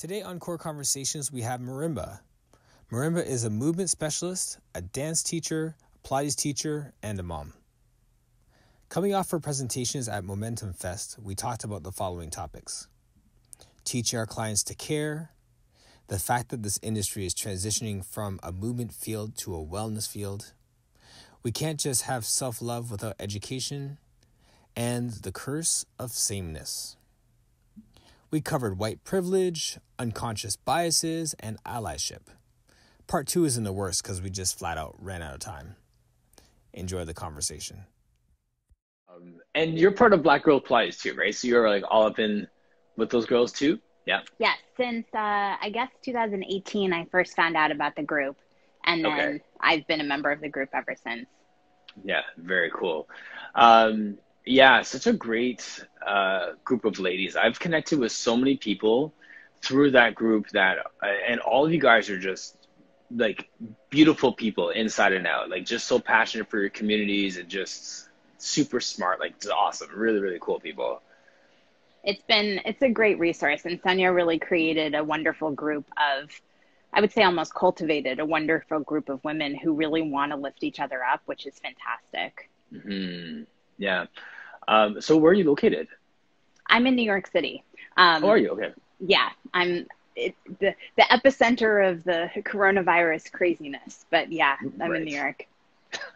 Today on Core Conversations, we have Marimba. Marimba is a movement specialist, a dance teacher, a Pilates teacher, and a mom. Coming off her presentations at Momentum Fest, we talked about the following topics: teaching our clients to care, the fact that this industry is transitioning from a movement field to a wellness field, we can't just have self-love without education, and the curse of sameness. We covered white privilege, unconscious biases, and allyship. Part 2 is in the works because we just flat out ran out of time. Enjoy the conversation. And you're part of Black Girl Pilates too, right? So you're like all up in with those girls too? Yeah. Yes, since I guess 2018, I first found out about the group, and then I've been a member of the group ever since. Yeah, very cool. Yeah, such a great group of ladies. I've connected with so many people through that group that, and all of you guys are just like beautiful people inside and out, like just so passionate for your communities and just super smart, like it's awesome. Really, really cool people. It's a great resource, and Sonia really created a wonderful group of, I would say almost cultivated a wonderful group of women who really want to lift each other up, which is fantastic. Mm-hmm. Yeah. So where are you located? I'm in New York City. Oh, are you? Okay. Yeah, I'm the epicenter of the coronavirus craziness, but yeah, I'm in New York.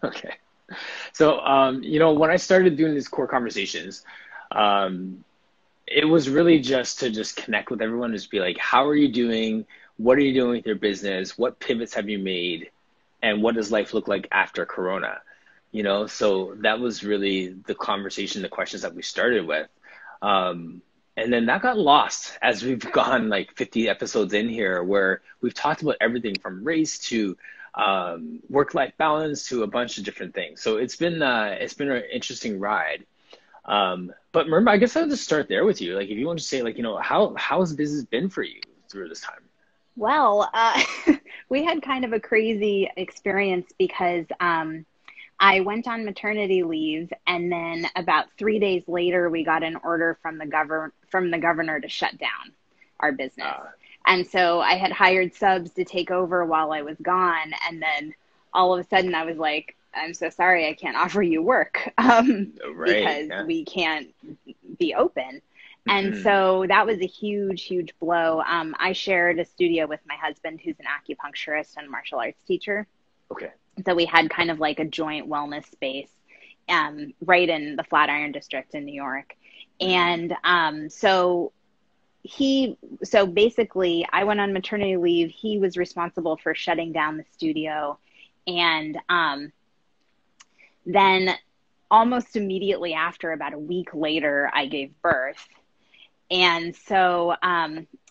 Okay. So, when I started doing these core conversations, it was really just to connect with everyone, just be like, how are you doing? What are you doing with your business? What pivots have you made? And what does life look like after Corona? So that was really the conversation, the questions that we started with. And then that got lost as we've gone like 50 episodes in here, where we've talked about everything from race to work-life balance to a bunch of different things. So it's been an interesting ride. But remember, I guess I'll just start there with you. Like, if you want to say, like, how has business been for you through this time? Well, we had kind of a crazy experience because I went on maternity leave, and then about 3 days later, we got an order from the governor to shut down our business. And so I had hired subs to take over while I was gone, and then all of a sudden I was like, I'm so sorry, I can't offer you work because we can't be open. And so that was a huge, huge blow. I shared a studio with my husband, who's an acupuncturist and martial arts teacher. Okay. So we had kind of like a joint wellness space right in the Flatiron District in New York. And so basically I went on maternity leave. He was responsible for shutting down the studio. And then almost immediately after, about a week later, I gave birth. And so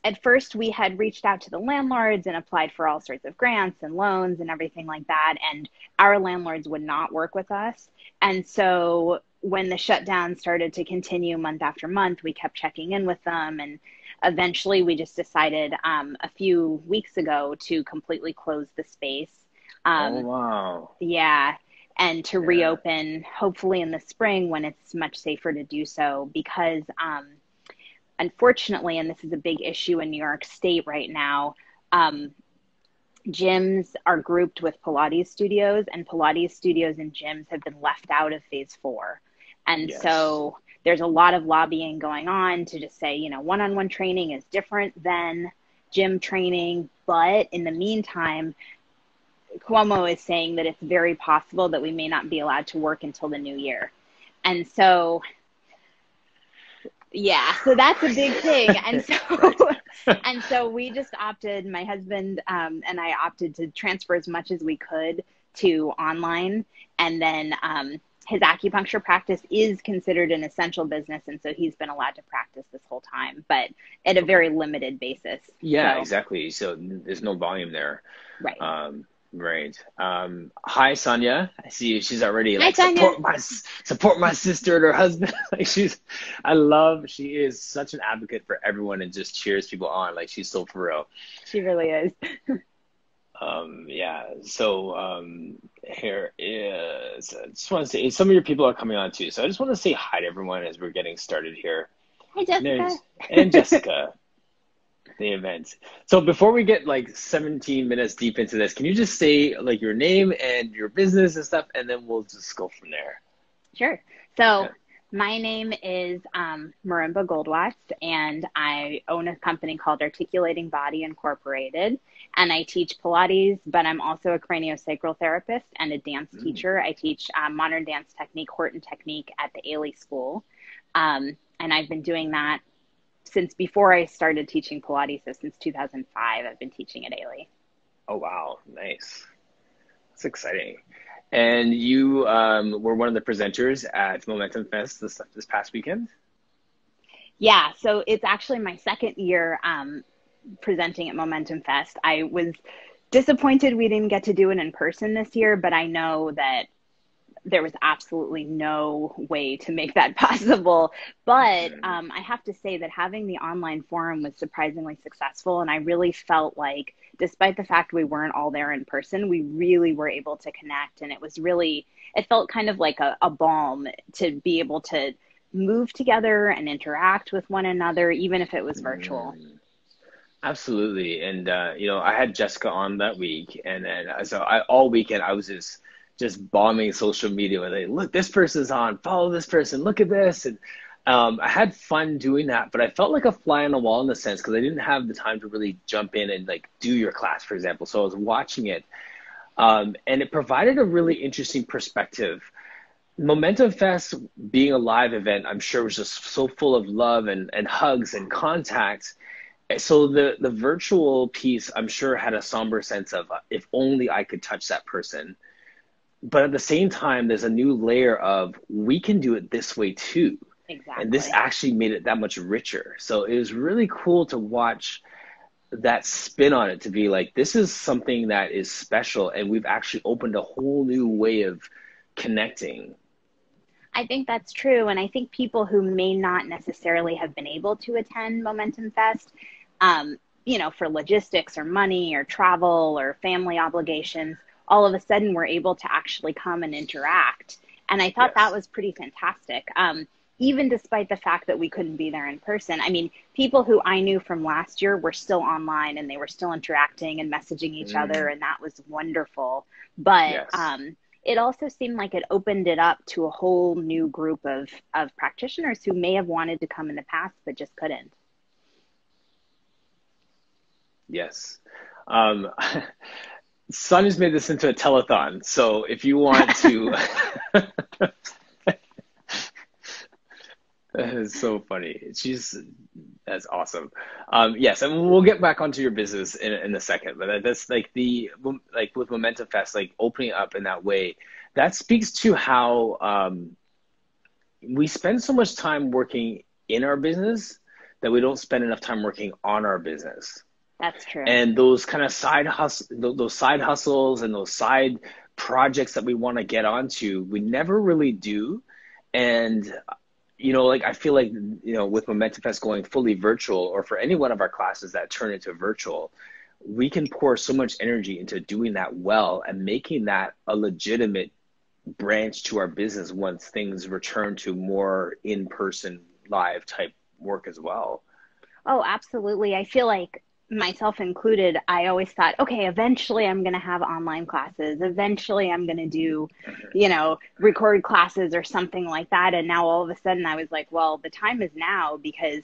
at first we had reached out to the landlords and applied for all sorts of grants and loans and everything like that. And our landlords would not work with us. And so when the shutdown started to continue month after month, we kept checking in with them. And eventually we just decided a few weeks ago to completely close the space. Oh, wow. Yeah. And to reopen hopefully in the spring when it's much safer to do so, because unfortunately, and this is a big issue in New York State right now, gyms are grouped with Pilates studios, and Pilates studios and gyms have been left out of phase 4. And so there's a lot of lobbying going on to just say, one-on-one training is different than gym training. But in the meantime, Cuomo is saying that it's very possible that we may not be allowed to work until the new year. And so so that's a big thing. And so we just opted, my husband and I opted to transfer as much as we could to online. And then his acupuncture practice is considered an essential business. And so he's been allowed to practice this whole time, but at a very limited basis. Yeah, exactly. So there's no volume there. Right. Right. Hi, Sonia. I see you. She's already like, Hi, support my sister and her husband. Like she is such an advocate for everyone and just cheers people on. Like she's so for real. She really is. So here is, I just want to say, some of your people are coming on too. So I just want to say hi to everyone as we're getting started here. Hi, Jessica. And Jessica. The event. So before we get like 17 minutes deep into this, can you just say like your name and your business and stuff, and then we'll just go from there. Sure. So my name is Marimba Goldwatts, and I own a company called Articulating Body Incorporated, and I teach Pilates, but I'm also a craniosacral therapist and a dance teacher. I teach modern dance technique, Horton technique at the Ailey School, and I've been doing that since before I started teaching Pilates. So since 2005, I've been teaching at Ailey. Oh, wow. Nice. That's exciting. And you were one of the presenters at Momentum Fest this past weekend? Yeah, so it's actually my second year presenting at Momentum Fest. I was disappointed we didn't get to do it in person this year, but I know that there was absolutely no way to make that possible. But I have to say that having the online forum was surprisingly successful. And I really felt like, despite the fact we weren't all there in person, we really were able to connect. And it felt kind of like a balm to be able to move together and interact with one another, even if it was virtual. Absolutely. And, I had Jessica on that week. And then all weekend I was just bombing social media with like, look, this person's on, follow this person, look at this. And I had fun doing that, but I felt like a fly on the wall in the sense because I didn't have the time to really jump in and like do your class, for example. So I was watching it, and it provided a really interesting perspective. Momentum Fest being a live event, I'm sure was just so full of love and hugs and contact. So the virtual piece, I'm sure, had a somber sense of if only I could touch that person. But at the same time, there's a new layer of we can do it this way too. Exactly. And this actually made it that much richer. So it was really cool to watch that spin on it, to be like, this is something that is special. And we've actually opened a whole new way of connecting. I think that's true. And I think people who may not necessarily have been able to attend Momentum Fest, for logistics or money or travel or family obligations, all of a sudden we're able to actually come and interact. And I thought that was pretty fantastic. Even despite the fact that we couldn't be there in person. I mean, people who I knew from last year were still online and they were still interacting and messaging each other. And that was wonderful. But it also seemed like it opened it up to a whole new group of practitioners who may have wanted to come in the past, but just couldn't. Yes. Sun has made this into a telethon. So if you want to, that is so funny. That's awesome. Yes, and we'll get back onto your business in a second, but that's like with Momentum Fest, like opening up in that way, that speaks to how we spend so much time working in our business that we don't spend enough time working on our business. That's true. And those kind of side hustles and those side projects that we want to get onto, we never really do. And I feel like, with Momentum Fest going fully virtual, or for any one of our classes that turn into virtual, we can pour so much energy into doing that well and making that a legitimate branch to our business once things return to more in-person live type work as well. Oh, absolutely. I feel like, myself included, I always thought, okay, eventually I'm going to have online classes. Eventually I'm going to do, record classes or something like that. And now all of a sudden I was like, well, the time is now, because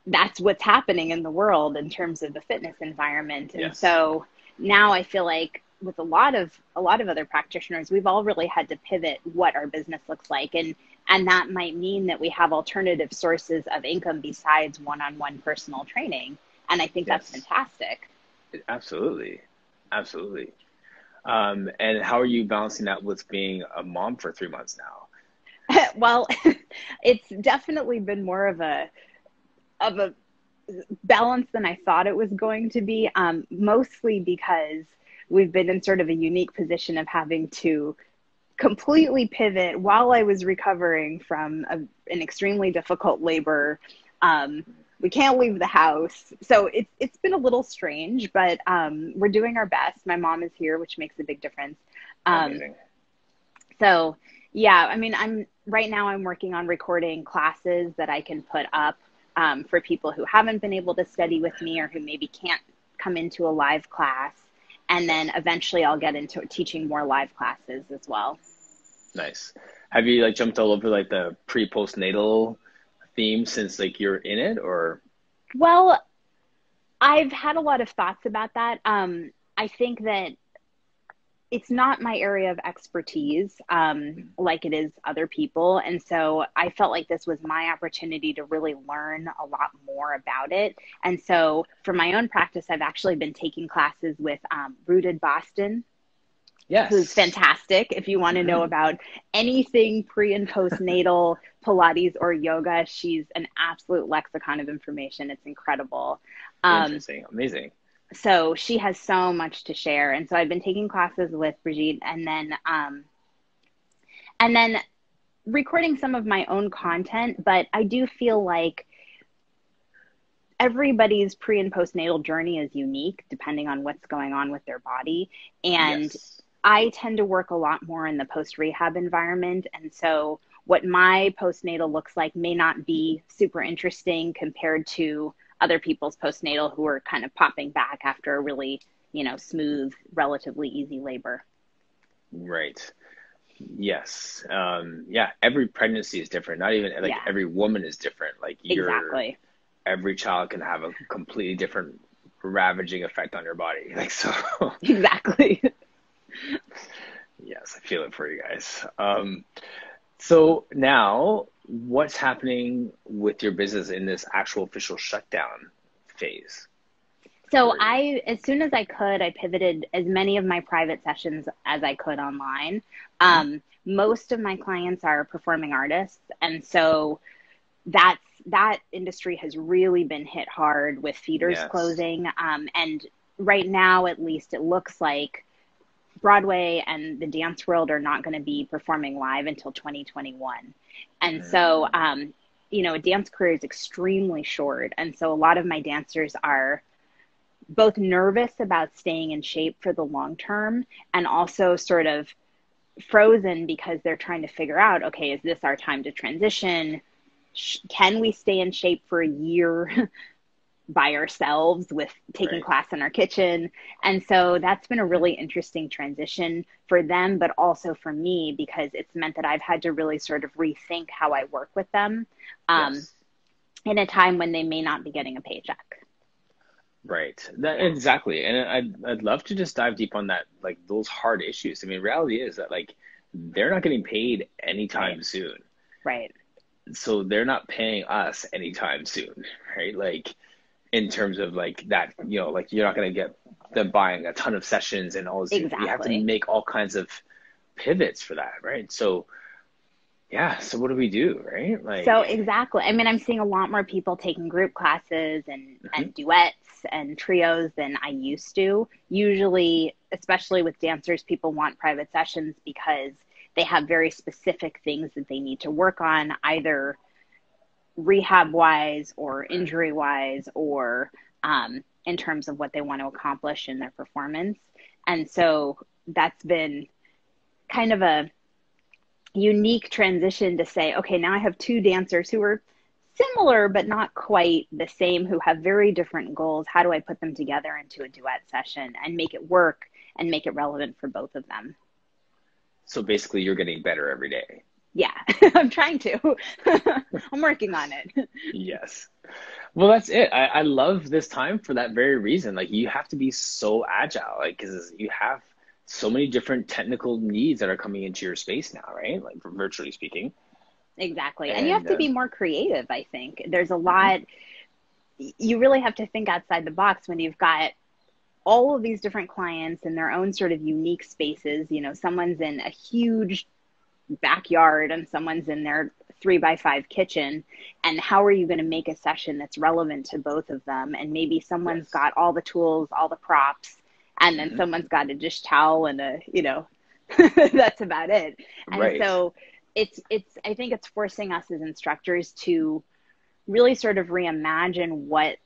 that's what's happening in the world in terms of the fitness environment. And so now I feel like with a lot of other practitioners, we've all really had to pivot what our business looks like. And that might mean that we have alternative sources of income besides one-on-one personal training. And I think that's fantastic. Absolutely. Absolutely. And how are you balancing that with being a mom for 3 months now? Well, it's definitely been more of a balance than I thought it was going to be, mostly because we've been in sort of a unique position of having to completely pivot while I was recovering from an extremely difficult labor. We can't leave the house. So it's been a little strange, but we're doing our best. My mom is here, which makes a big difference. Amazing. So yeah, I mean, I'm working on recording classes that I can put up for people who haven't been able to study with me or who maybe can't come into a live class. And then eventually I'll get into teaching more live classes as well. Nice. Have you like jumped all over like the pre-postnatal theme since like you're in it, or? Well, I've had a lot of thoughts about that. I think that it's not my area of expertise, like it is other people. And so I felt like this was my opportunity to really learn a lot more about it. And so for my own practice, I've actually been taking classes with Rooted Boston. Yes. Who's fantastic. If you want to know about anything pre and postnatal Pilates or yoga, she's an absolute lexicon of information. It's incredible. Interesting. Amazing. So she has so much to share. And so I've been taking classes with Brigitte and then recording some of my own content. But I do feel like everybody's pre and postnatal journey is unique depending on what's going on with their body. And Yes. I tend to work a lot more in the post-rehab environment. And so what my postnatal looks like may not be super interesting compared to other people's postnatal who are kind of popping back after a really, smooth, relatively easy labor. Right. Yes. Yeah. Every pregnancy is different. Not even like every woman is different. Like Exactly. Every child can have a completely different ravaging effect on your body. Like, so. Exactly. Yes, I feel it for you guys. So now what's happening with your business in this actual official shutdown phase? So as soon as I could, I pivoted as many of my private sessions as I could online. Most of my clients are performing artists. And so that industry has really been hit hard with theaters closing. And right now, at least, it looks like Broadway and the dance world are not going to be performing live until 2021. And so, a dance career is extremely short. And so a lot of my dancers are both nervous about staying in shape for the long term and also sort of frozen because they're trying to figure out, okay, is this our time to transition? Can we stay in shape for a year by ourselves with taking class in our kitchen? And so that's been a really interesting transition for them, but also for me, because it's meant that I've had to really sort of rethink how I work with them in a time when they may not be getting a paycheck. Right. Exactly. And I'd love to just dive deep on that, like those hard issues. I mean, reality is that like they're not getting paid anytime soon. Right. So they're not paying us anytime soon, right? Like in terms of like that, like you're not going to get them buying a ton of sessions and all this. Exactly. You have to make all kinds of pivots for that, right? So yeah, so what do we do, right? Like, so exactly. I mean, I'm seeing a lot more people taking group classes and duets and trios than I used to. Usually, especially with dancers, people want private sessions because they have very specific things that they need to work on, either rehab-wise or injury-wise or in terms of what they want to accomplish in their performance. And so that's been kind of a unique transition to say, okay, now I have two dancers who are similar but not quite the same, who have very different goals. How do I put them together into a duet session and make it work and make it relevant for both of them? So basically you're getting better every day. Yeah, I'm trying to. I'm working on it. Yes. Well, that's it. I love this time for that very reason. Like you have to be so agile, like, because you have so many different technical needs that are coming into your space now, right? Like virtually speaking. Exactly. And you have to be more creative, I think. There's a lot, you really have to think outside the box when you've got all of these different clients in their own sort of unique spaces. Someone's in a huge backyard and someone's in their 3x5 kitchen, and how are you going to make a session that's relevant to both of them? And maybe someone's got all the tools, all the props, and then someone's got a dish towel and that's about it. And so I think it's forcing us as instructors to really sort of reimagine what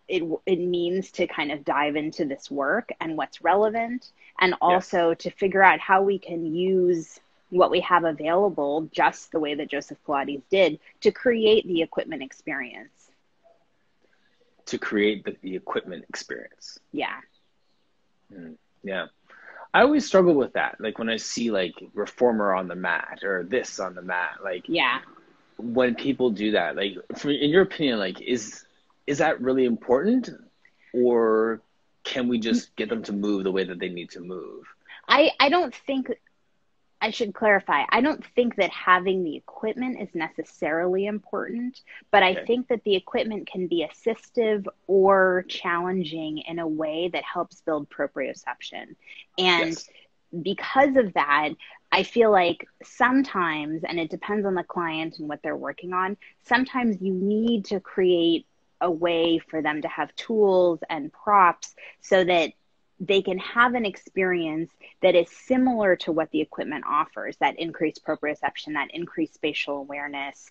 it means to kind of dive into this work and what's relevant, and also to figure out how we can use what we have available, just the way that Joseph Pilates did, to create the equipment experience. To create the equipment experience. Yeah. Yeah. I always struggle with that. Like when I see like reformer on the mat or this on the mat, like Yeah. when people do that, like in your opinion, like is that really important, or can we just get them to move the way that they need to move? I don't think, I should clarify, I don't think that having the equipment is necessarily important, but I think that the equipment can be assistive or challenging in a way that helps build proprioception. And because of that, I feel like sometimes, and it depends on the client and what they're working on, sometimes you need to create a way for them to have tools and props so that they can have an experience that is similar to what the equipment offers, that increased proprioception, that increased spatial awareness,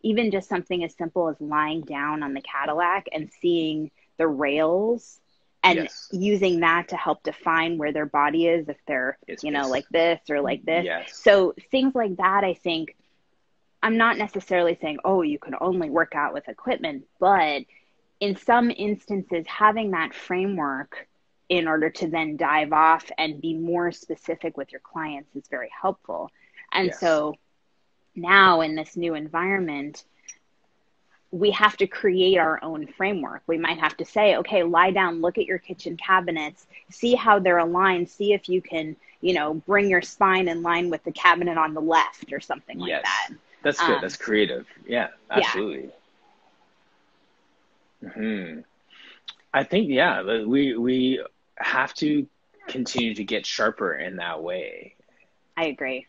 even just something as simple as lying down on the Cadillac and seeing the rails and using that to help define where their body is, if they're, like this or like this. So things like that, I think, I'm not necessarily saying, oh, you can only work out with equipment, but in some instances, having that framework in order to then dive off and be more specific with your clients is very helpful. And so now in this new environment, we have to create our own framework. We might have to say, okay, lie down, look at your kitchen cabinets, see how they're aligned, see if you can, bring your spine in line with the cabinet on the left or something like that. That's good. That's creative. Yeah, absolutely. I think, we have to continue to get sharper in that way. I agree.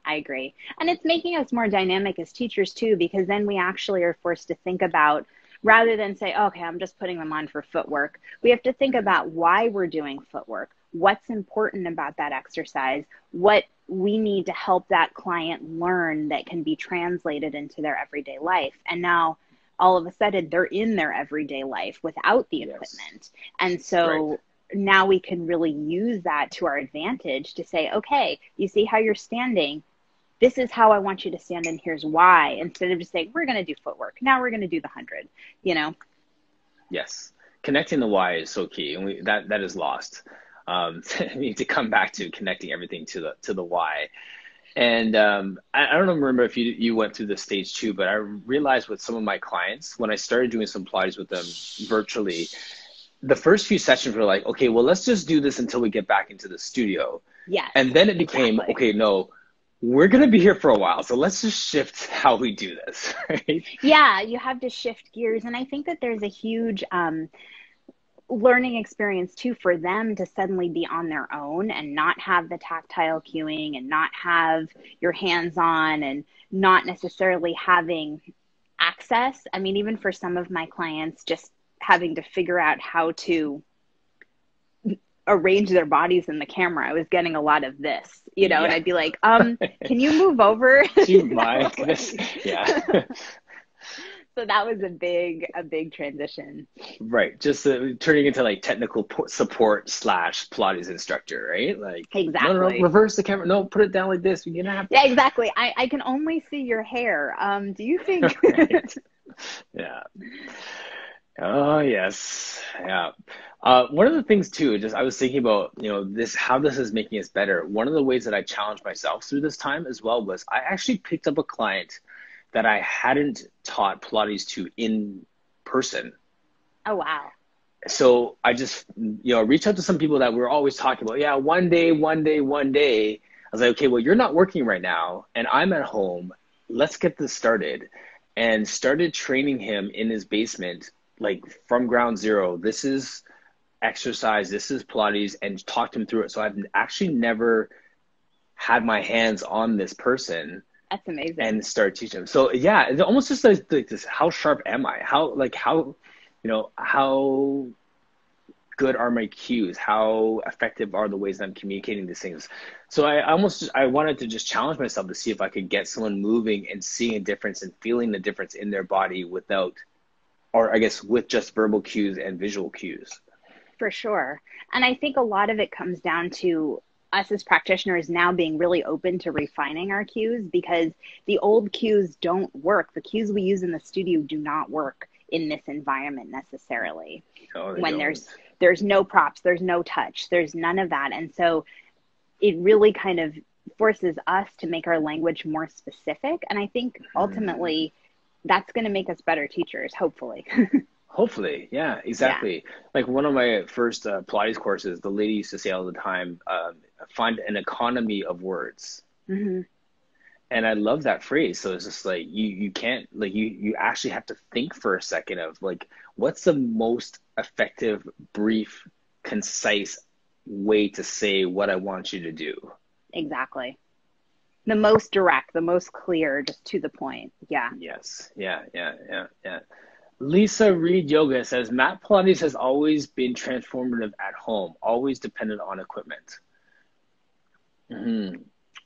And it's making us more dynamic as teachers too, because then we actually are forced to think about, rather than say, okay, I'm just putting them on for footwork, we have to think about why we're doing footwork, what's important about that exercise, what we need to help that client learn that can be translated into their everyday life. And now all of a sudden they're in their everyday life without the equipment. And so now we can really use that to our advantage to say, okay, you see how you're standing? This is how I want you to stand, and here's why, instead of just saying, we're going to do footwork. Now we're going to do the 100, Yes. Connecting the why is so key, and that is lost. We need to come back to connecting everything to the why. And I don't remember if you went through this stage too, but I realized with some of my clients, when I started doing some Pilates with them virtually, the first few sessions were like, okay, well, let's just do this until we get back into the studio. And then it became, okay, no, we're going to be here for a while, so let's just shift how we do this, right? Yeah, you have to shift gears. And I think that there's a huge learning experience too for them to suddenly be on their own and not have the tactile cueing and not have your hands on and not necessarily having access. I mean, even for some of my clients, just having to figure out how to arrange their bodies in the camera. I was getting a lot of this, and I'd be like, can you move over? Do you mind this? Yeah. So that was a big transition. Right. Just turning into like technical support / Pilates instructor, right? Like, exactly. No, reverse the camera. No, put it down like this. You're gonna have to. Yeah, exactly. I can only see your hair. Do you think? Yeah. Oh, yes. Yeah. One of the things too, just I was thinking about, how this is making us better. One of the ways that I challenged myself through this time as well was I actually picked up a client that I hadn't taught Pilates to in person. Oh, wow. So I just, reached out to some people that we're always talking about. Yeah, one day. I was like, okay, well, you're not working right now and I'm at home. Let's get this started. And started training him in his basement, like from ground zero. This is exercise, this is Pilates, and talked him through it. So I've actually never had my hands on this person. That's amazing. And start teaching them. So yeah, it's almost just like this, how sharp am I? How good are my cues? How effective are the ways that I'm communicating these things? So I wanted to just challenge myself to see if I could get someone moving and seeing a difference and feeling the difference in their body with just verbal cues and visual cues. For sure. And I think a lot of it comes down to us as practitioners now being really open to refining our cues, because the old cues don't work. The cues we use in the studio do not work in this environment necessarily. No, they when don't. there's no props, there's no touch, there's none of that. And so it really kind of forces us to make our language more specific. And I think ultimately that's going to make us better teachers, hopefully. Hopefully, yeah, exactly. Yeah. Like one of my first Pilates courses, the lady used to say all the time, find an economy of words. Mm-hmm. And I love that phrase. So it's just like you can't, like, you actually have to think for a second of like, what's the most effective, brief, concise way to say what I want you to do? Exactly. The most direct, the most clear, just to the point. Yeah. Yes. Yeah. Lisa Reed Yoga says, Mat Pilates has always been transformative at home, always dependent on equipment.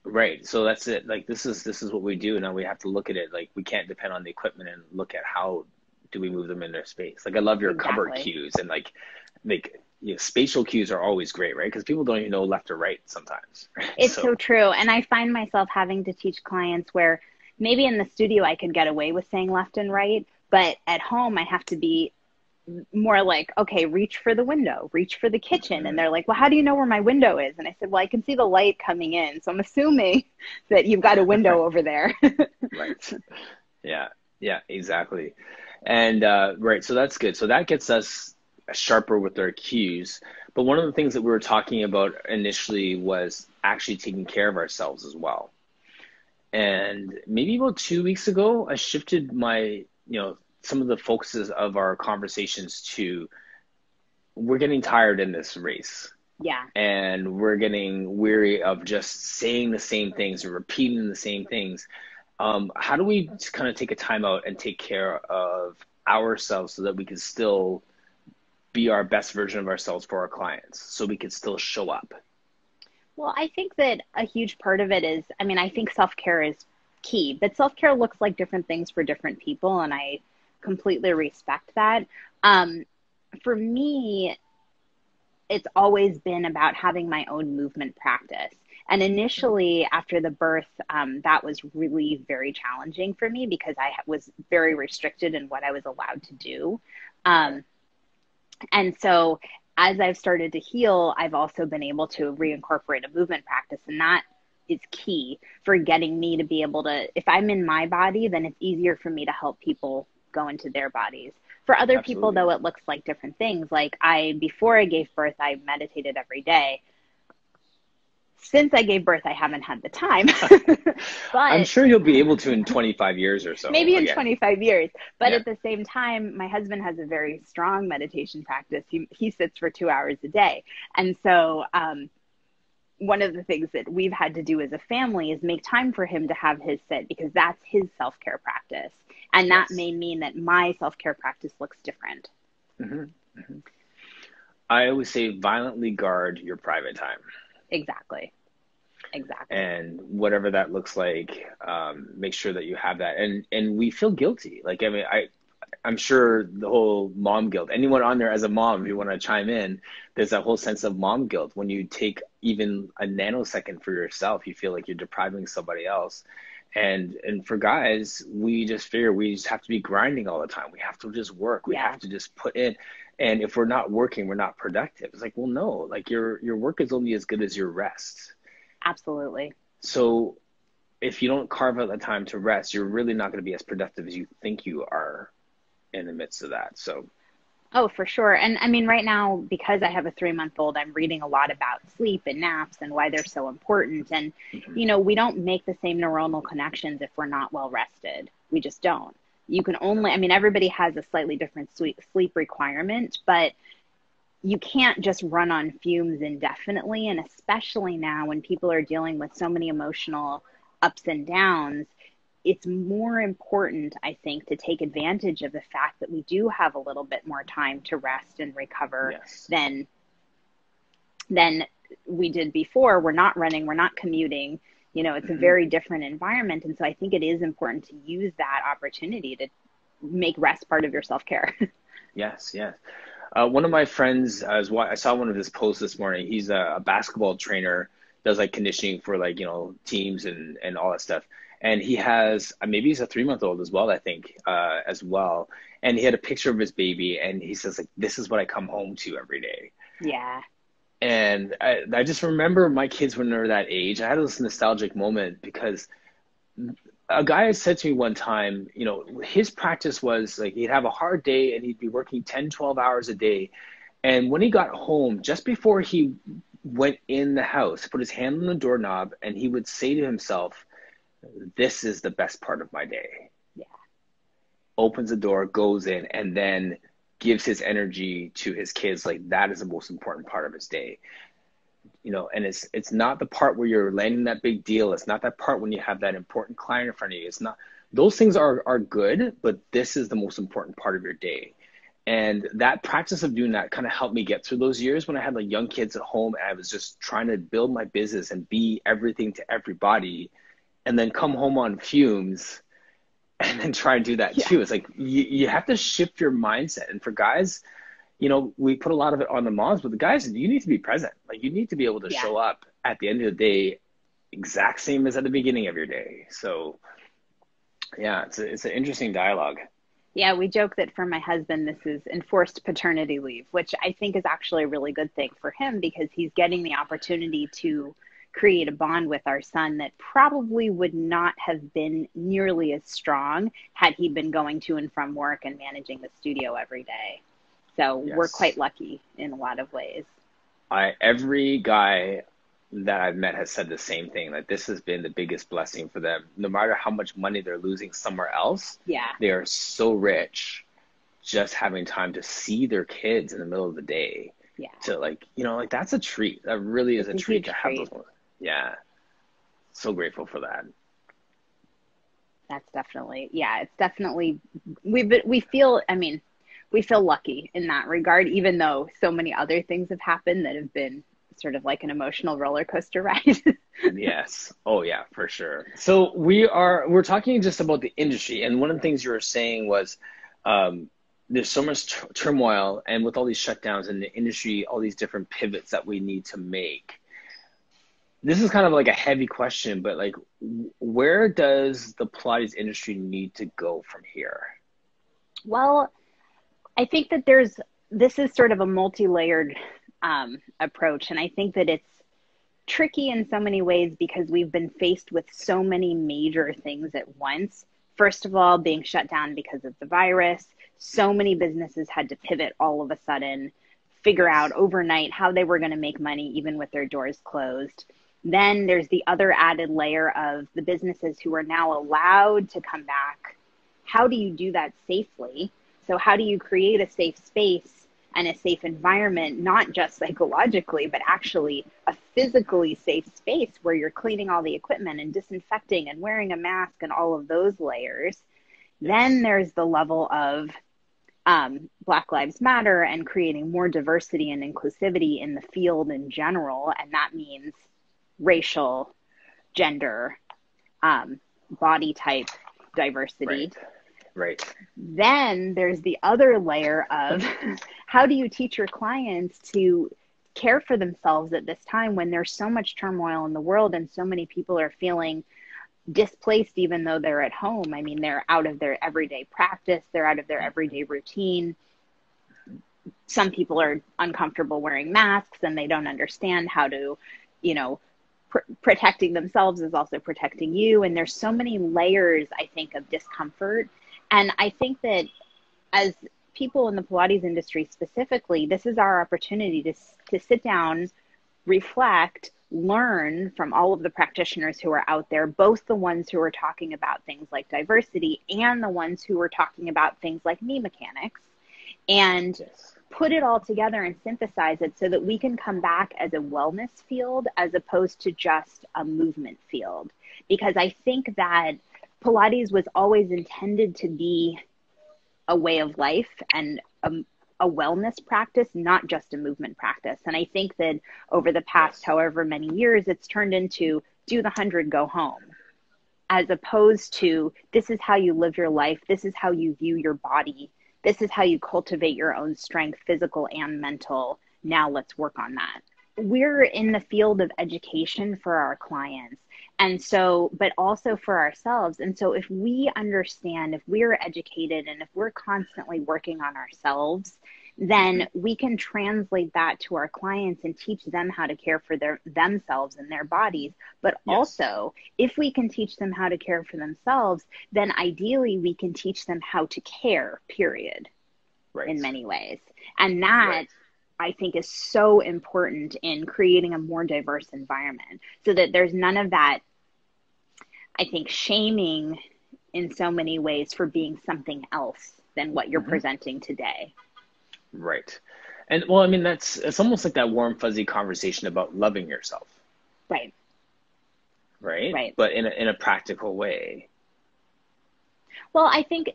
Right. So that's it. Like this is what we do. Now we have to look at it. Like we can't depend on the equipment and look at how do we move them in their space. Like I love your cupboard cues, and like spatial cues are always great, right? Because people don't even know left or right sometimes. Right? It's so true. And I find myself having to teach clients where maybe in the studio I could get away with saying left and right, but at home I have to be more like, okay, reach for the window, reach for the kitchen. And they're like, well, how do you know where my window is? And I said, well, I can see the light coming in. So I'm assuming that you've got a window over there. Right. Yeah, exactly. And right, so that's good. So that gets us sharper with our cues. But one of the things that we were talking about initially was actually taking care of ourselves as well. And maybe about 2 weeks ago, I shifted my, some of the focuses of our conversations to, we're getting tired in this race. Yeah. And we're getting weary of just saying the same things and repeating the same things. How do we kind of take a time out and take care of ourselves so that we can still be our best version of ourselves for our clients, so we can still show up? Well, I think that a huge part of it is, I think self-care is key, but self-care looks like different things for different people, and I completely respect that. For me, it's always been about having my own movement practice. And initially, after the birth, that was really very challenging for me because I was very restricted in what I was allowed to do. And so as I've started to heal, I've also been able to reincorporate a movement practice. And that is key for getting me to be able to, if I'm in my body, then it's easier for me to help people go into their bodies. For other people, though, it looks like different things. Like before I gave birth, I meditated every day. Since I gave birth, I haven't had the time. But I'm sure you'll be able to in 25 years or so. Maybe in 25 years. But at the same time, my husband has a very strong meditation practice. He sits for 2 hours a day. And so one of the things that we've had to do as a family is make time for him to have his sit, because that's his self-care practice. And that may mean that my self-care practice looks different. I always say violently guard your private time. Exactly. And whatever that looks like, make sure that you have that. And we feel guilty. Like, I'm sure the whole mom guilt, anyone on there as a mom, if you want to chime in, there's that whole sense of mom guilt. When you take even a nanosecond for yourself, you feel like you're depriving somebody else. And for guys, we just figure we just have to be grinding all the time. We have to just work. We have to just put in. And if we're not working, we're not productive. It's like, well, no, like your work is only as good as your rest. Absolutely. So if you don't carve out the time to rest, you're really not going to be as productive as you think you are in the midst of that. So. Oh, for sure. And right now, because I have a 3-month-old, I'm reading a lot about sleep and naps and why they're so important. And, we don't make the same neuronal connections if we're not well rested. We just don't. You can only, everybody has a slightly different sleep requirement, but you can't just run on fumes indefinitely. And especially now when people are dealing with so many emotional ups and downs, it's more important, I think, to take advantage of the fact that we do have a little bit more time to rest and recover than we did before. We're not running, we're not commuting. It's a very different environment. And so I think it is important to use that opportunity to make rest part of your self-care. Yes. One of my friends, I saw one of his posts this morning. He's a basketball trainer does like conditioning for like, teams and all that stuff. And he has, maybe he's a 3-month-old as well, I think, as well. And he had a picture of his baby, and he says like, this is what I come home to every day. Yeah. And I just remember my kids when they were that age. I had this nostalgic moment because a guy had said to me one time, his practice was like he'd have a hard day and he'd be working 10, 12 hours a day. And when he got home, just before he went in the house, he put his hand on the doorknob and he would say to himself, this is the best part of my day. Yeah. Opens the door, goes in, and then gives his energy to his kids. Like that is the most important part of his day. And it's not the part where you're landing that big deal. It's not that part when you have that important client in front of you. It's not, those things are good, but this is the most important part of your day. And that practice of doing that kind of helped me get through those years when I had like young kids at home and I was just trying to build my business and be everything to everybody, and then come home on fumes and then try and do that too. It's like you have to shift your mindset. And for guys, we put a lot of it on the moms, but the guys, you need to be present. Like you need to be able to show up at the end of the day, exact same as at the beginning of your day. So yeah, it's an interesting dialogue. Yeah, we joke that for my husband, this is enforced paternity leave, which I think is actually a really good thing for him because he's getting the opportunity to create a bond with our son that probably would not have been nearly as strong had he been going to and from work and managing the studio every day. So we're quite lucky in a lot of ways. Every guy that I've met has said the same thing. Like this has been the biggest blessing for them. No matter how much money they're losing somewhere else, they are so rich just having time to see their kids in the middle of the day. Yeah. To like, like that's a treat. That really is a treat to have those moments. Yeah. So grateful for that. That's definitely, it's definitely, we feel lucky in that regard, even though so many other things have happened that have been sort of like an emotional roller coaster ride. Yes. Oh yeah, for sure. So we're talking just about the industry. And one of the things you were saying was, there's so much turmoil, and with all these shutdowns in the industry, all these different pivots that we need to make. This is kind of like a heavy question, but like, where does the Pilates industry need to go from here? Well, I think that this is sort of a multi-layered approach. And I think that it's tricky in so many ways because we've been faced with so many major things at once. First of all, being shut down because of the virus. So many businesses had to pivot all of a sudden, figure out overnight how they were going to make money, even with their doors closed. Then there's the other added layer of the businesses who are now allowed to come back. How do you do that safely? So how do you create a safe space and a safe environment, not just psychologically, but actually a physically safe space where you're cleaning all the equipment and disinfecting and wearing a mask and all of those layers? Then there's the level of Black Lives Matter and creating more diversity and inclusivity in the field in general. And that means racial, gender, body type diversity. Right. Then there's the other layer of how do you teach your clients to care for themselves at this time when there's so much turmoil in the world and so many people are feeling displaced even though they're at home. I mean, they're out of their everyday practice, they're out of their everyday routine. Some people are uncomfortable wearing masks and they don't understand how to, protecting themselves is also protecting you. And there's so many layers, I think, of discomfort. And I think that as people in the Pilates industry specifically, this is our opportunity to sit down, reflect, learn from all of the practitioners who are out there, both the ones who are talking about things like diversity and the ones who are talking about things like knee mechanics, and put it all together and synthesize it so that we can come back as a wellness field as opposed to just a movement field. Because I think that Pilates was always intended to be a way of life and a wellness practice, not just a movement practice. And I think that over the past however many years, it's turned into do the 100, go home, as opposed to this is how you live your life. This is how you view your body. This is how you cultivate your own strength, physical and mental. Now let's work on that. we're in the field of education for our clients. And so, but also for ourselves. And so if we understand, if we're educated and if we're constantly working on ourselves, then we can translate that to our clients and teach them how to care for themselves and their bodies. But also, if we can teach them how to care for themselves, then ideally we can teach them how to care, period, in many ways. And that I think is so important in creating a more diverse environment so that there's none of that, I think, shaming in so many ways for being something else than what you're presenting today. Right. And well, I mean, it's almost like that warm, fuzzy conversation about loving yourself. Right. Right. But in a practical way. Well, I think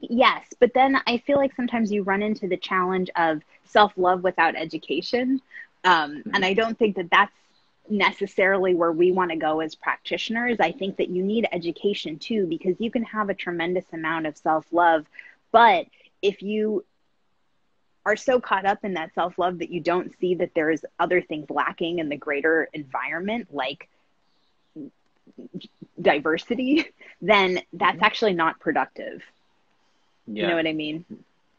yes, but then I feel like sometimes you run into the challenge of self-love without education. And I don't think that that's necessarily where we want to go as practitioners. I think that you need education too, because you can have a tremendous amount of self-love, but if you are so caught up in that self-love that you don't see that there's other things lacking in the greater environment, like diversity, then that's actually not productive. You know what I mean?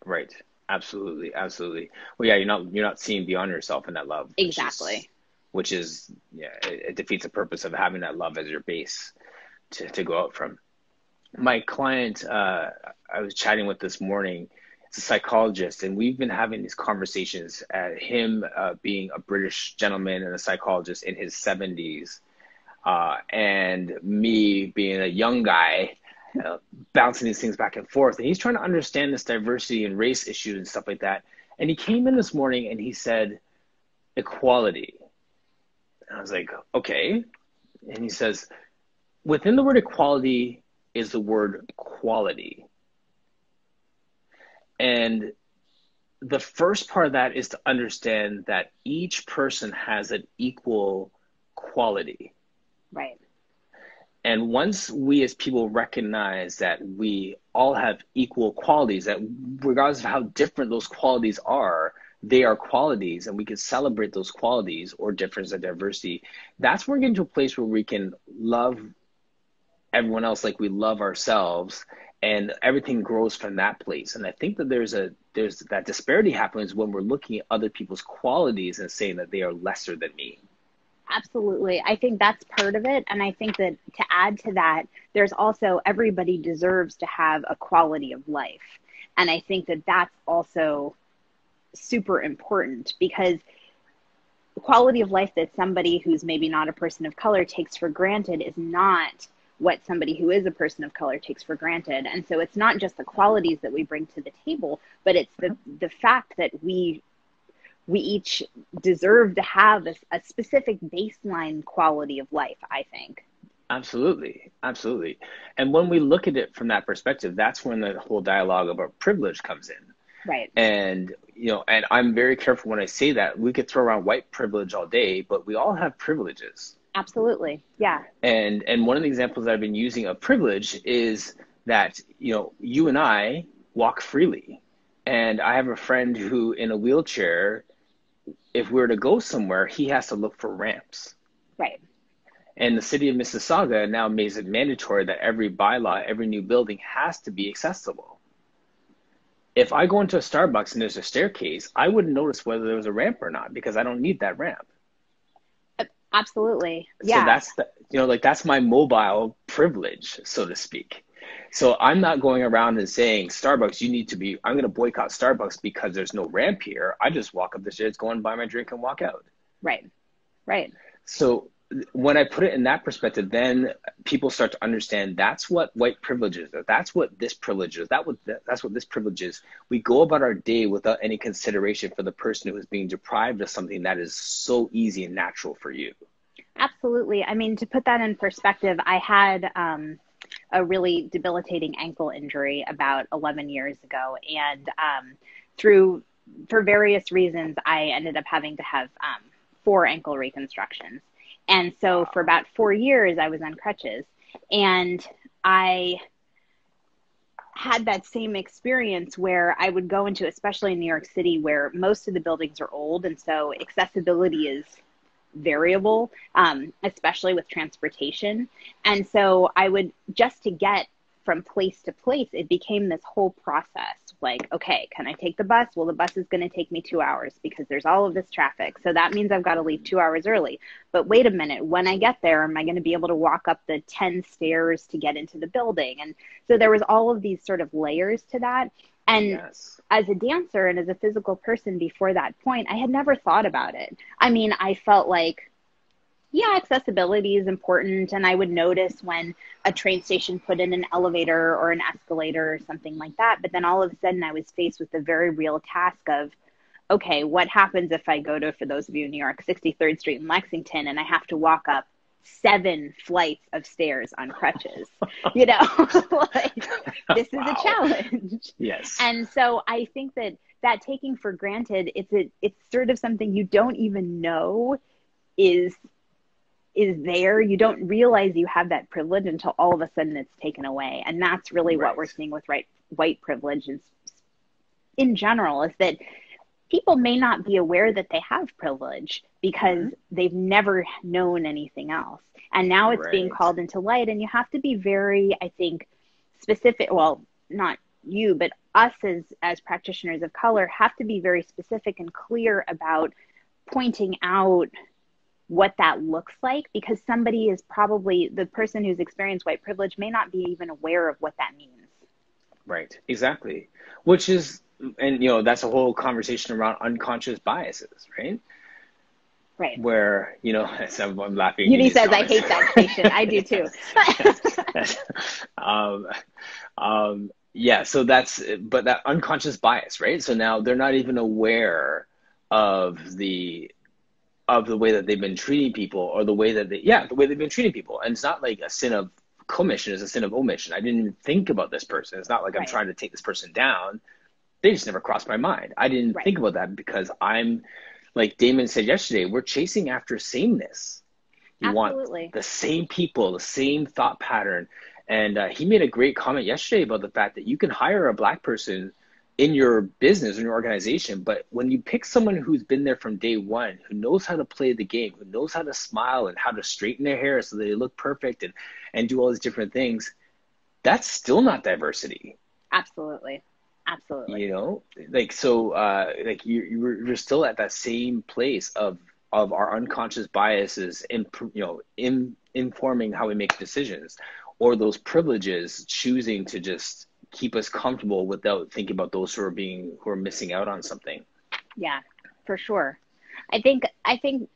Right. Absolutely. Absolutely. Well, yeah, you're not seeing beyond yourself in that love. Exactly. Which is it defeats the purpose of having that love as your base to go out from. My client, I was chatting with this morning, it's a psychologist, and we've been having these conversations, him being a British gentleman and a psychologist in his 70s, and me being a young guy, bouncing these things back and forth. And he's trying to understand this diversity and race issues and stuff like that. And he came in this morning and he said, equality. And I was like, okay. And he says, within the word equality is the word quality. And the first part of that is to understand that each person has an equal quality. Right. And once we as people recognize that we all have equal qualities, that regardless of how different those qualities are, they are qualities, and we can celebrate those qualities or difference and diversity, that's when we're getting to a place where we can love everyone else like we love ourselves, and everything grows from that place. And I think that there's that disparity happens when we're looking at other people's qualities and saying that they are lesser than me. Absolutely. I think that's part of it. And I think that to add to that, there's also everybody deserves to have a quality of life. And I think that that's also super important, because the quality of life that somebody who's maybe not a person of color takes for granted is not what somebody who is a person of color takes for granted. And so it's not just the qualities that we bring to the table, but it's the fact that we each deserve to have a specific baseline quality of life, I think. Absolutely. Absolutely. And when we look at it from that perspective, that's when the whole dialogue about privilege comes in. Right. And, and I'm very careful when I say that. We could throw around white privilege all day, but we all have privileges. Absolutely. Yeah. And one of the examples that I've been using of privilege is that, you and I walk freely. And I have a friend who, in a wheelchair, if we were to go somewhere, he has to look for ramps. Right. And the city of Mississauga now makes it mandatory that every bylaw, every new building has to be accessible. If I go into a Starbucks and there's a staircase, I wouldn't notice whether there was a ramp or not, because I don't need that ramp. Absolutely. Yeah. So that's that's my mobile privilege, so to speak. So I'm not going around and saying, Starbucks, I'm going to boycott Starbucks because there's no ramp here. I just walk up the stairs, go and buy my drink and walk out. Right. Right. So when I put it in that perspective, then people start to understand that's what white privilege is. That's what this privilege is. That's what this privilege is. We go about our day without any consideration for the person who is being deprived of something that is so easy and natural for you. Absolutely. I mean, to put that in perspective, I had a really debilitating ankle injury about 11 years ago. And for various reasons, I ended up having to have 4 ankle reconstructions. And so for about 4 years, I was on crutches. And I had that same experience where I would go into, especially in New York City, where most of the buildings are old. And so accessibility is variable, especially with transportation. And so I would, just to get from place to place, it became this whole process. Like, okay, can I take the bus? Well, the bus is going to take me 2 hours because there's all of this traffic. So that means I've got to leave 2 hours early. But wait a minute, when I get there, am I going to be able to walk up the 10 stairs to get into the building? And so there was all of these sort of layers to that. And Yes. as a dancer and as a physical person before that point, I had never thought about it. I mean, I felt like, yeah, accessibility is important. And I would notice when a train station put in an elevator or an escalator or something like that. But then all of a sudden I was faced with the very real task of, okay, what happens if I go to, for those of you in New York, 63rd Street in Lexington, and I have to walk up 7 flights of stairs on crutches? You know, like, this is a challenge. Yes. And so I think that taking for granted, it's sort of something you don't even know is there. You don't realize you have that privilege until all of a sudden it's taken away. And that's really what we're seeing with white privilege in general, is that people may not be aware that they have privilege because they've never known anything else. And now it's being called into light, and you have to be very, I think, specific. Well, not you, but us as practitioners of color have to be very specific and clear about pointing out what that looks like, because somebody is probably, the person who's experienced white privilege may not be even aware of what that means. Right. Exactly. Which is, and that's a whole conversation around unconscious biases, right? Right. Where, I'm laughing. Uni says, I hate that station. I do too. Yeah. So but that unconscious bias, right? So now they're not even aware of the way that they've been treating people, or the way that the way they've been treating people. And it's not like a sin of commission, it's a sin of omission. I didn't even think about this person. It's not like I'm trying to take this person down. They just never crossed my mind. I didn't think about that because I'm, like Damon said yesterday, we're chasing after sameness. You want the same people, the same thought pattern. And he made a great comment yesterday about the fact that you can hire a Black person in your business, in your organization, but when you pick someone who's been there from day one, who knows how to play the game, who knows how to smile and how to straighten their hair so they look perfect and do all these different things, that's still not diversity. Absolutely. You're still at that same place of our unconscious biases in informing how we make decisions, or those privileges choosing to just keep us comfortable without thinking about those who are missing out on something. Yeah, for sure. I think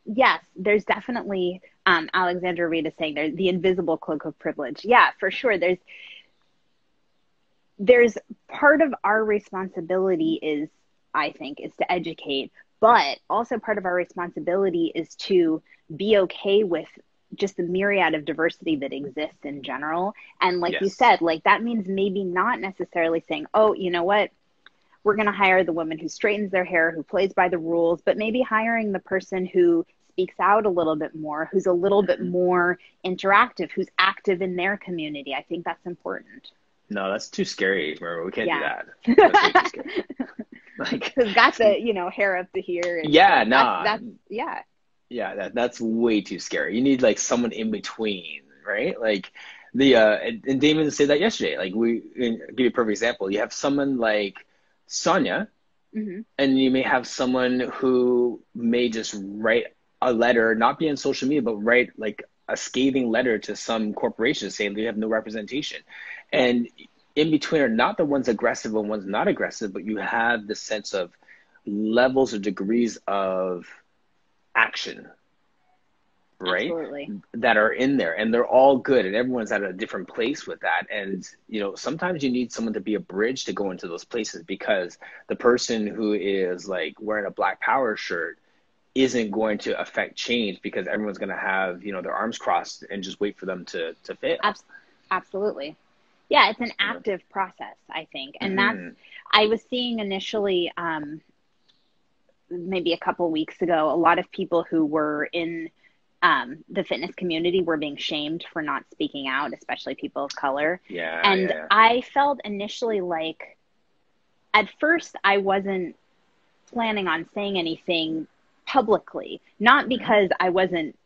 yes, there's definitely Alexandra Reed is saying there's the invisible cloak of privilege. Yeah, for sure. There's part of our responsibility is to educate, but also part of our responsibility is to be okay with just the myriad of diversity that exists in general. And like you said, like that means maybe not necessarily saying, oh, you know what, we're going to hire the woman who straightens their hair, who plays by the rules, but maybe hiring the person who speaks out a little bit more, who's a little bit more interactive, who's active in their community. I think that's important. No, that's too scary. We can't do that. That's way too scary. Like, who's got the, hair up to here. And that's way too scary. You need like someone in between, right? Like and Damon said that yesterday. Like give you a perfect example. You have someone like Sonia, and you may have someone who may just write a letter, not be on social media, but write like a scathing letter to some corporation saying they have no representation. And in between are not the ones aggressive and ones not aggressive, but you have the sense of levels or degrees of action, right? Absolutely. That are in there, and they're all good, and everyone's at a different place with that. And sometimes you need someone to be a bridge to go into those places, because the person who is like wearing a Black Power shirt isn't going to affect change, because everyone's going to have their arms crossed and just wait for them to fail. Absolutely. Yeah, it's an active process, I think. And I was seeing initially, maybe a couple weeks ago, a lot of people who were in the fitness community were being shamed for not speaking out, especially people of color. Yeah. And Yeah. I felt initially like, at first, I wasn't planning on saying anything publicly, not because I wasn't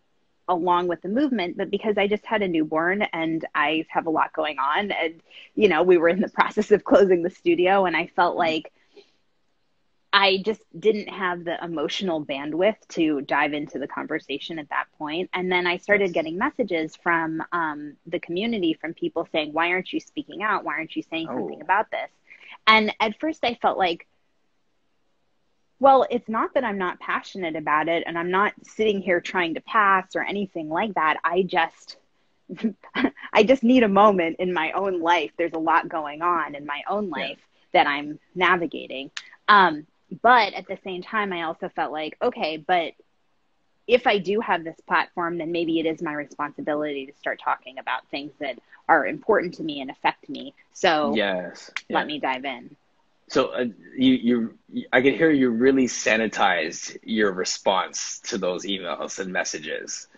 along with the movement, but because I just had a newborn and I have a lot going on. And, you know, we were in the process of closing the studio, and I felt like I just didn't have the emotional bandwidth to dive into the conversation at that point. And then I started getting messages from the community, from people saying, why aren't you speaking out? Why aren't you saying something about this? And at first I felt like, well, it's not that I'm not passionate about it, and I'm not sitting here trying to pass or anything like that. I just need a moment in my own life. There's a lot going on in my own life that I'm navigating. But at the same time, I also felt like, okay, but if I do have this platform, then maybe it is my responsibility to start talking about things that are important to me and affect me. So let me dive in. So I can hear you really sanitized your response to those emails and messages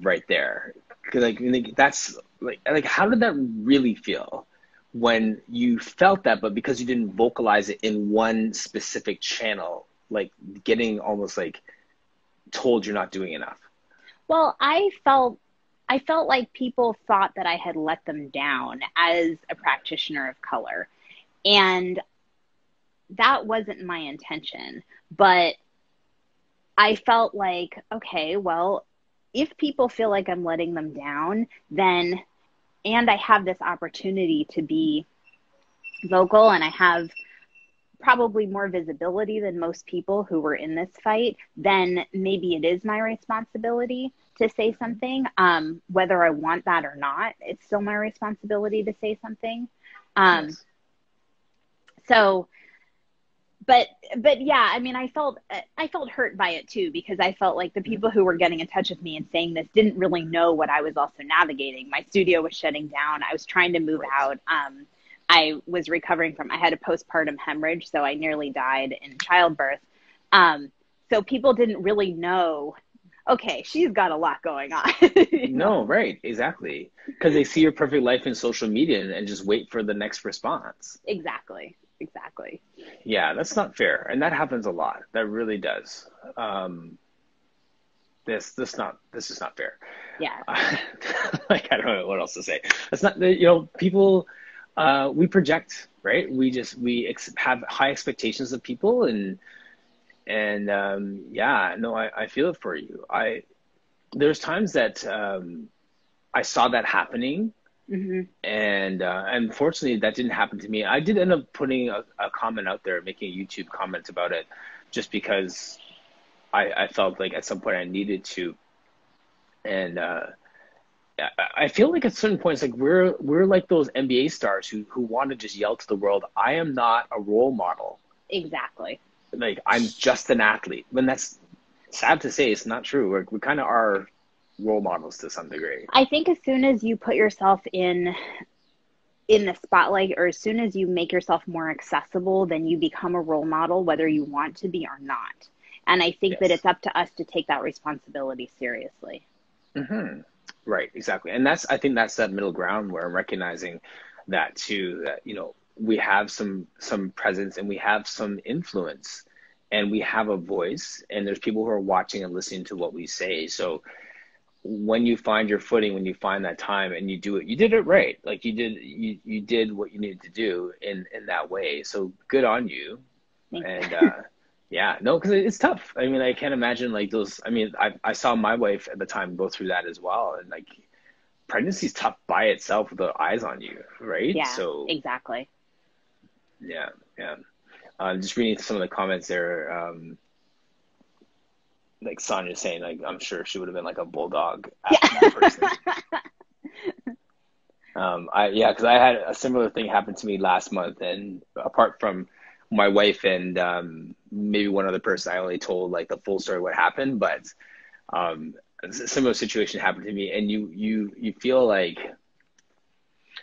right there. 'Cause like that's like how did that really feel when you felt that, but because you didn't vocalize it in one specific channel, like getting almost like told you're not doing enough? Well, I felt like people thought that I had let them down as a practitioner of color. And that wasn't my intention, but I felt like, okay, well, if people feel like I'm letting them down, then, and I have this opportunity to be vocal, and I have probably more visibility than most people who were in this fight, then maybe it is my responsibility to say something. Whether I want that or not, it's still my responsibility to say something. So, but yeah, I mean, I felt hurt by it too, because I felt like the people who were getting in touch with me and saying this didn't really know what I was also navigating. My studio was shutting down. I was trying to move out. I was recovering I had a postpartum hemorrhage, so I nearly died in childbirth. So people didn't really know, okay, she's got a lot going on. No, right, exactly. Because they see your perfect life in social media and just wait for the next response. Exactly. Yeah, that's not fair. And that happens a lot. That really does. This is not fair. Yeah. Like, I don't know what else to say. That's not, people, we project, right? We have high expectations of people, and I feel it for you. There's times that I saw that happening. Mm-hmm. And unfortunately, that didn't happen to me. I did end up putting a comment out there, making a YouTube comment about it, just because I felt like at some point I needed to. And I feel like at certain points, like we're like those NBA stars who want to just yell to the world, I am not a role model. Exactly. Like, I'm just an athlete. When that's sad to say, it's not true. We kind of are role models to some degree. I think as soon as you put yourself in the spotlight, or as soon as you make yourself more accessible, then you become a role model, whether you want to be or not. And I think that it's up to us to take that responsibility seriously. Mm-hmm. Right, exactly. And I think that's that middle ground where I'm recognizing that too, that, we have some presence, and we have some influence, and we have a voice, and there's people who are watching and listening to what we say. So when you find your footing, when you find that time and you do it, you did it right. Like you did what you needed to do in that way. So good on you. And because it's tough. I mean, I can't imagine like those. I mean, I saw my wife at the time go through that as well. And like, pregnancy's tough by itself with the eyes on you, right? Yeah, so exactly. Yeah. Just reading some of the comments there. Like Sonia saying, like, I'm sure she would have been like a bulldog after that person. Because I had a similar thing happen to me last month, and apart from my wife and maybe one other person, I only told like the full story what happened, but a similar situation happened to me, and you feel like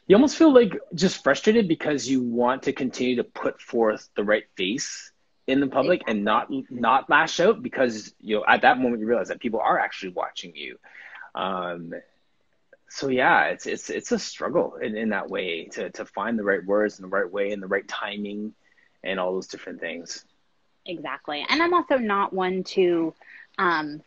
you almost feel like just frustrated because you want to continue to put forth the right face in the public and not lash out, because at that moment you realize that people are actually watching you. So yeah, it's a struggle in that way to find the right words in the right way and the right timing and all those different things. Exactly. And I'm also not one to um,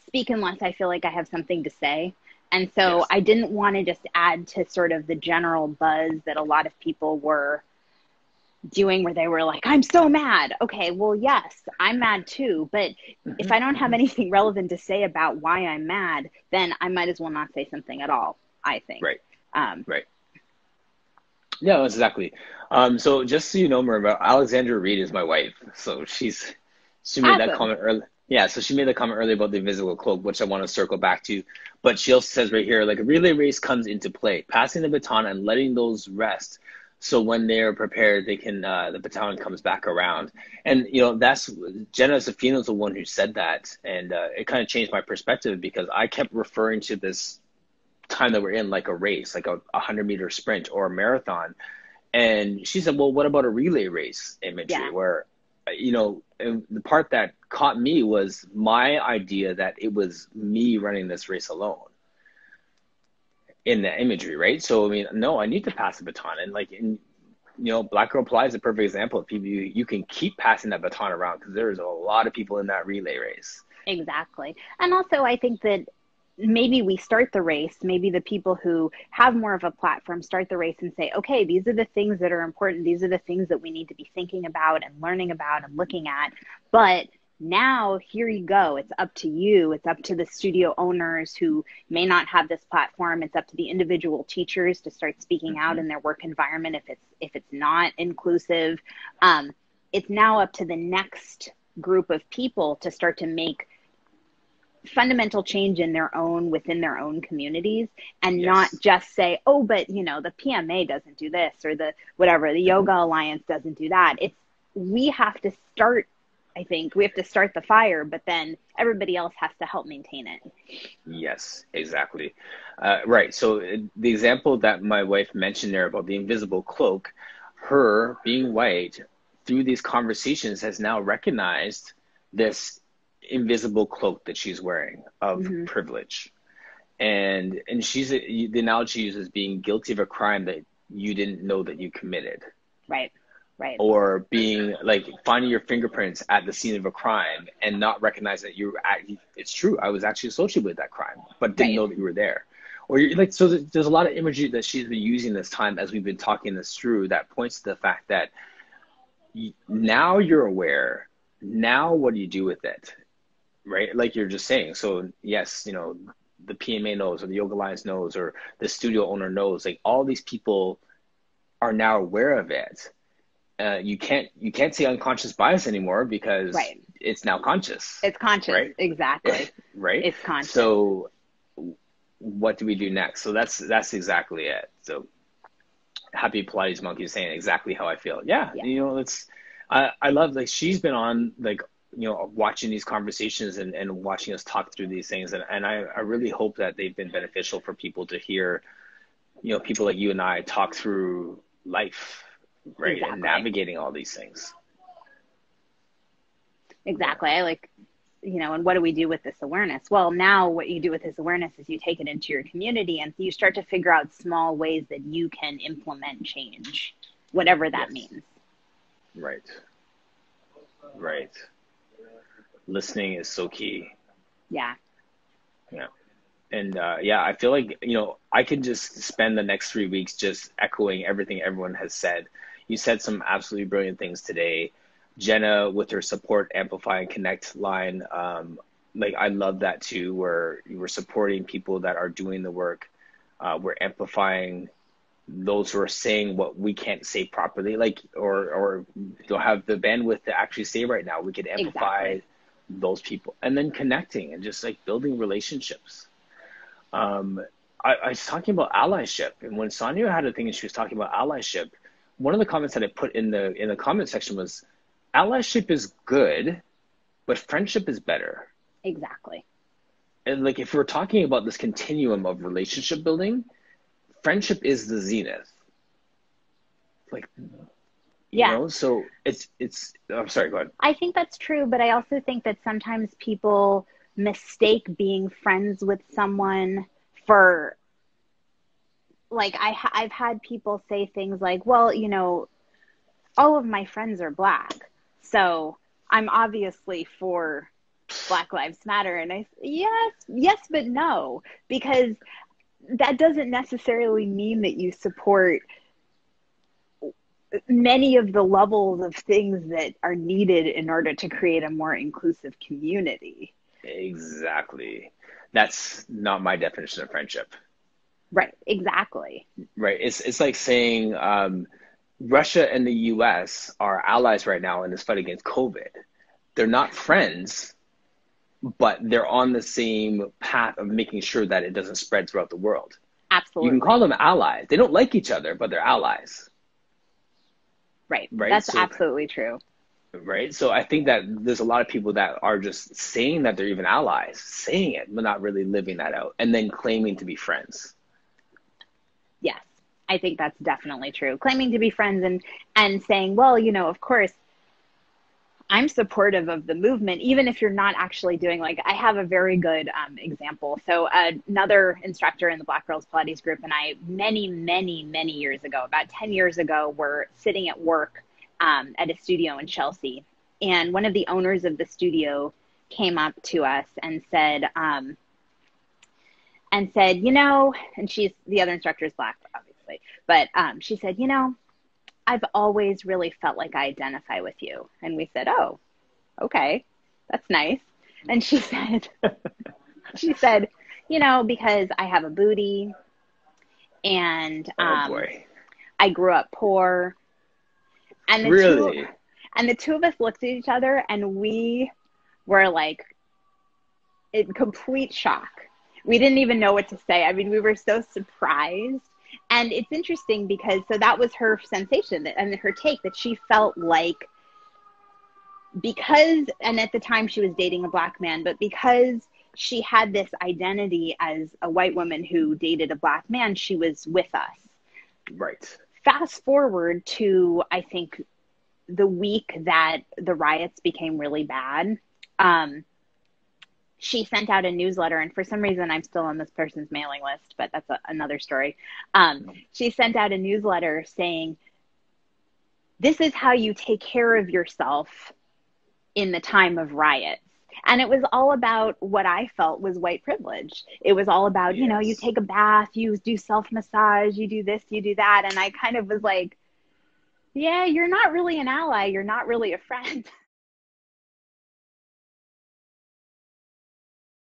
speak unless I feel like I have something to say. And so Yes. I didn't want to just add to sort of the general buzz that a lot of people were doing where they were like, I'm so mad. Okay, well, yes, I'm mad too. But if Hmm. I don't have Hmm. anything relevant to say about why I'm mad, then I might as well not say something at all, I think. Right. Um, Right. Yeah, exactly. So just so you know, Marimba, Alexandra Reed is my wife. So she made that awesome. comment early. Yeah, so she made the comment earlier about the invisible cloak, which I want to circle back to. But she also says right here, like a relay race comes into play, passing the baton and letting those rest. So when they're prepared, they can the baton comes back around. And that's Jenna Zafino's the one who said that, and it kind of changed my perspective because I kept referring to this time that we're in like a race, like a 100-meter sprint or a marathon. And she said, well, what about a relay race imagery Yeah, where, and the part that caught me was my idea that it was me running this race alone in the imagery, right? So, I mean, no, I need to pass the baton. And like, Black Girl Ply is a perfect example of people you can keep passing that baton around because there's a lot of people in that relay race. exactly. And also, I think that maybe we start the race, maybe the people who have more of a platform start the race and say, okay, these are the things that are important. These are the things that we need to be thinking about and learning about and looking at. But now, here you go. It's up to you. It's up to the studio owners who may not have this platform. It's up to the individual teachers to start speaking out Mm-hmm. in their work environment if it's not inclusive. Um, it's now up to the next group of people to start to make fundamental change within their own communities, and not Yes. just say, oh, but the PMA doesn't do this, or the whatever, the Mm-hmm. Yoga Alliance doesn't do that. It's we have to start I think we have to start the fire, but then everybody else has to help maintain it. Yes, exactly. Right. So the example that my wife mentioned there about the invisible cloak, her being white through these conversations has now recognized this invisible cloak that she's wearing of Hmm. privilege. And the analogy she uses being guilty of a crime that you didn't know that you committed, Right, right, or being like finding your fingerprints at the scene of a crime and not recognize that it's true, I was actually associated with that crime but didn't right. know that you were there. Or you're like, so there's a lot of imagery that she's been using this time as we've been talking this through that points to the fact that now you're aware. Now what do you do with it, right? Like you're just saying. So yes, the PMA knows, or the Yoga Alliance knows, or the studio owner knows, like all these people are now aware of it. You can't say unconscious bias anymore because Right. it's now conscious, It's conscious. right? Exactly. Right. It's conscious. So what do we do next? So that's exactly it. So happy Pilates monkey is saying exactly how I feel. Yeah, Yeah. it's I love, like, she's been on, like, watching these conversations and watching us talk through these things, and I really hope that they've been beneficial for people to hear, people like you and I talk through life, right, and Exactly. navigating all these things. Yeah. Exactly. I like, and what do we do with this awareness? Well, now what you do with this awareness is you take it into your community and you start to figure out small ways that you can implement change, whatever that Yes. means. Right. Right. Listening is so key. Yeah. Yeah. And yeah, I feel like, I can just spend the next 3 weeks just echoing everything everyone has said. You said some absolutely brilliant things today. Jenna, with her support, amplify, and connect line, like I love that too, where we're supporting people that are doing the work. We're amplifying those who are saying what we can't say properly, like, or don't have the bandwidth to actually say right now. We could amplify Exactly. those people, and then connecting and just like building relationships. um, I was talking about allyship, and when Sonia had a thing and she was talking about allyship, one of the comments that I put in the comment section was, allyship is good, but friendship is better. Exactly. And like, if we're talking about this continuum of relationship building, friendship is the zenith. Like, Yeah. so it's I'm sorry, go ahead. I think that's true, but I also think that sometimes people mistake being friends with someone for, like, I've had people say things like, well, you know, all of my friends are Black, so I'm obviously for Black Lives Matter. And yes, but no, because that doesn't necessarily mean that you support many of the levels of things that are needed in order to create a more inclusive community. Exactly. That's not my definition of friendship. Right, exactly. Right. It's like saying Russia and the US are allies right now in this fight against COVID. They're not friends, but they're on the same path of making sure that it doesn't spread throughout the world. Absolutely. You can call them allies. They don't like each other, but they're allies. Right. That's absolutely true. Right. So I think that there's a lot of people that are just saying that they're even allies, saying it, but not really living that out, and then claiming to be friends. Yes, I think that's definitely true. Claiming to be friends and saying, well, you know, of course, I'm supportive of the movement, even if you're not actually doing, like, I have a very good example. So another instructor in the Black Girls Pilates group and I, many, many, many years ago, about 10 years ago, were sitting at work at a studio in Chelsea. And one of the owners of the studio came up to us and said, you know, and the other instructor is Black, obviously, but she said, you know, I've always really felt like I identify with you. And we said, oh, okay, that's nice. And she said, you know, because I have a booty and oh boy. I grew up poor. And the two of us looked at each other and we were like in complete shock. We didn't even know what to say. I mean, we were so surprised. And it's interesting because, so that was her sensation and her take, that she felt like because, and at the time she was dating a Black man, but because she had this identity as a white woman who dated a Black man, she was with us. Right. Fast forward to, I think, the week that the riots became really bad. She sent out a newsletter, and for some reason I'm still on this person's mailing list, but that's another story. She sent out a newsletter saying, this is how you take care of yourself in the time of riots. And it was all about what I felt was white privilege. It was all about, you know, you take a bath, you do self-massage, you do this, you do that. And I kind of was like, yeah, you're not really an ally. You're not really a friend.